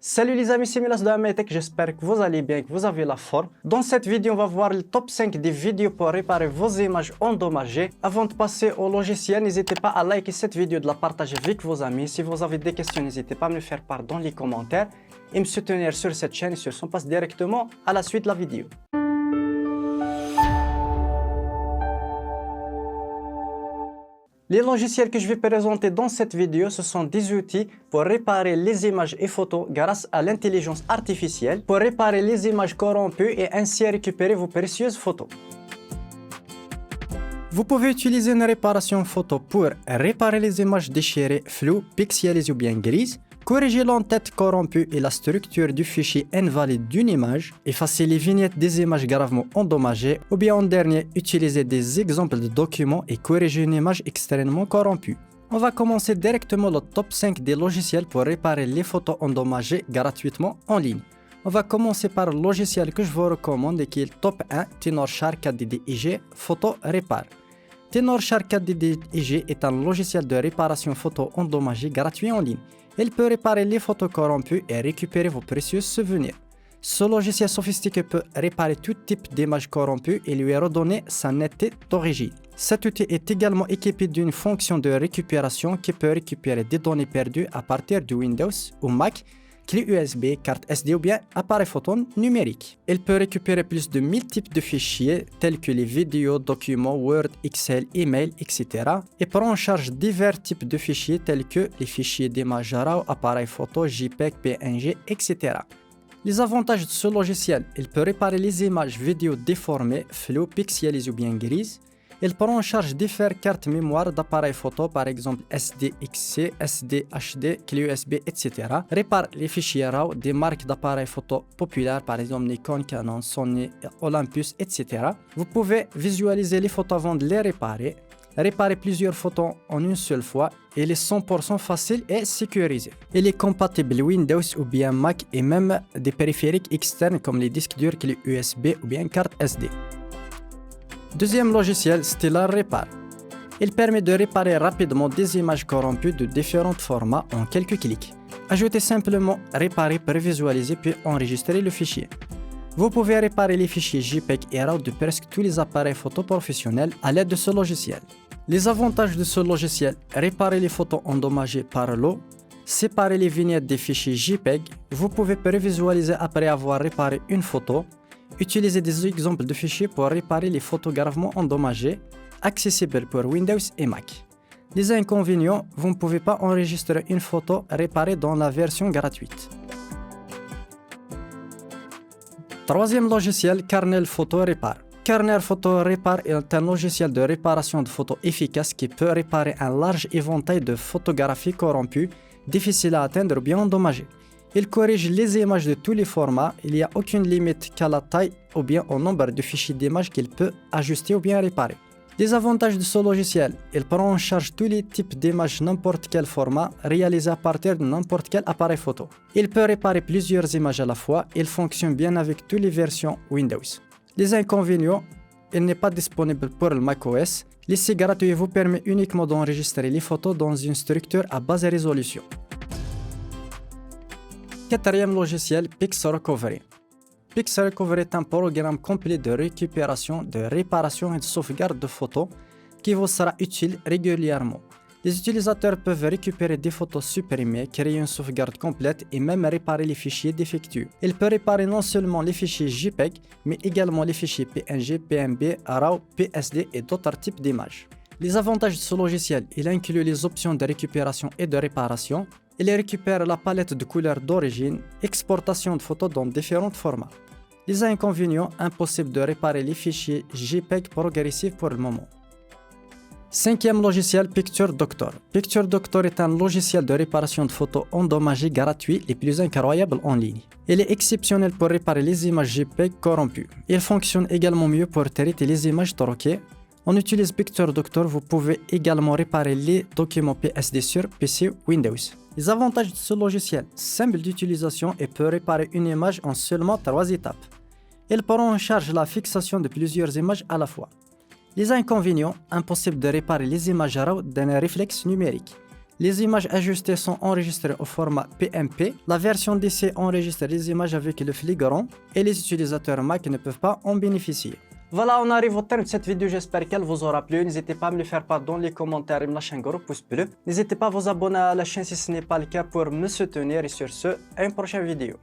Salut les amis, c'est Milas de Ametech, j'espère que vous allez bien, que vous avez la forme. Dans cette vidéo, on va voir le top 5 des vidéos pour réparer vos images endommagées. Avant de passer au logiciel, n'hésitez pas à liker cette vidéo, de la partager avec vos amis. Si vous avez des questions, n'hésitez pas à me le faire part dans les commentaires et me soutenir sur cette chaîne et sur son. On passe directement à la suite de la vidéo. Les logiciels que je vais présenter dans cette vidéo, ce sont des outils pour réparer les images et photos grâce à l'intelligence artificielle, pour réparer les images corrompues et ainsi récupérer vos précieuses photos. Vous pouvez utiliser une réparation photo pour réparer les images déchirées, floues, pixelisées ou bien grises, corriger l'entête corrompue et la structure du fichier invalide d'une image, effacer les vignettes des images gravement endommagées, ou bien en dernier, utiliser des exemples de documents et corriger une image extrêmement corrompue. On va commencer directement le top 5 des logiciels pour réparer les photos endommagées gratuitement en ligne. On va commencer par le logiciel que je vous recommande et qui est le top 1, Tenorshare 4DDIG Photo Répare. Tenorshare 4DDIG est un logiciel de réparation photo endommagée gratuit en ligne. Il peut réparer les photos corrompues et récupérer vos précieux souvenirs. Ce logiciel sophistiqué peut réparer tout type d'image corrompue et lui redonner sa netteté d'origine. Cet outil est également équipé d'une fonction de récupération qui peut récupérer des données perdues à partir de Windows ou Mac, clé USB, carte SD ou bien appareil photo numérique. Il peut récupérer plus de 1000 types de fichiers tels que les vidéos, documents, Word, Excel, email, etc. et prend en charge divers types de fichiers tels que les fichiers d'images RAW, appareil photo, JPEG, PNG, etc. Les avantages de ce logiciel: il peut réparer les images vidéo déformées, floues, pixelisées ou bien grises. Il prend en charge différentes cartes mémoire d'appareils photo, par exemple SDXC, SDHD, clé USB, etc. Répare les fichiers RAW des marques d'appareils photo populaires, par exemple Nikon, Canon, Sony, Olympus, etc. Vous pouvez visualiser les photos avant de les réparer. Réparer plusieurs photos en une seule fois. Il est 100% facile et sécurisé. Il est compatible Windows ou bien Mac et même des périphériques externes comme les disques durs, clé USB ou bien carte SD. Deuxième logiciel, Stellar Repare. Il permet de réparer rapidement des images corrompues de différents formats en quelques clics. Ajoutez simplement réparer, prévisualiser puis enregistrer le fichier. Vous pouvez réparer les fichiers JPEG et RAW de presque tous les appareils photo professionnels à l'aide de ce logiciel. Les avantages de ce logiciel: réparer les photos endommagées par l'eau, séparer les vignettes des fichiers JPEG, vous pouvez prévisualiser après avoir réparé une photo, utiliser des exemples de fichiers pour réparer les photos gravement endommagées, accessible pour Windows et Mac. Les inconvénients: vous ne pouvez pas enregistrer une photo réparée dans la version gratuite. Troisième logiciel, Kernel Photo Repare. Kernel Photo Repare est un logiciel de réparation de photos efficace qui peut réparer un large éventail de photographies corrompues, difficiles à atteindre ou bien endommagées. Il corrige les images de tous les formats, il n'y a aucune limite qu'à la taille ou bien au nombre de fichiers d'images qu'il peut ajuster ou bien réparer. Les avantages de ce logiciel: il prend en charge tous les types d'images, n'importe quel format, réalisé à partir de n'importe quel appareil photo. Il peut réparer plusieurs images à la fois, il fonctionne bien avec toutes les versions Windows. Les inconvénients: il n'est pas disponible pour le macOS. L'essai gratuit vous permet uniquement d'enregistrer les photos dans une structure à basse résolution. Quatrième logiciel, PixRecovery. PixRecovery est un programme complet de récupération, de réparation et de sauvegarde de photos qui vous sera utile régulièrement. Les utilisateurs peuvent récupérer des photos supprimées, créer une sauvegarde complète et même réparer les fichiers défectueux. Il peut réparer non seulement les fichiers JPEG, mais également les fichiers PNG, PNB, RAW, PSD et d'autres types d'images. Les avantages de ce logiciel: il inclut les options de récupération et de réparation. Il récupère la palette de couleurs d'origine, exportation de photos dans différents formats. Les inconvénients: impossible de réparer les fichiers JPEG progressifs pour le moment. Cinquième logiciel, Picture Doctor. Picture Doctor est un logiciel de réparation de photos endommagées gratuit les plus incroyables en ligne. Il est exceptionnel pour réparer les images JPEG corrompues. Il fonctionne également mieux pour traiter les images troquées. On utilise Picture Doctor, vous pouvez également réparer les documents PSD sur PC Windows. Les avantages de ce logiciel: simple d'utilisation et peut réparer une image en seulement 3 étapes. Il prend en charge la fixation de plusieurs images à la fois. Les inconvénients: impossible de réparer les images RAW d'un réflexe numérique. Les images ajustées sont enregistrées au format PMP. La version DC enregistre les images avec le flux grand et les utilisateurs Mac ne peuvent pas en bénéficier. Voilà, on arrive au terme de cette vidéo, j'espère qu'elle vous aura plu. N'hésitez pas à me le faire part dans les commentaires et me lâcher un gros pouce bleu. N'hésitez pas à vous abonner à la chaîne si ce n'est pas le cas pour me soutenir et sur ce, à une prochaine vidéo.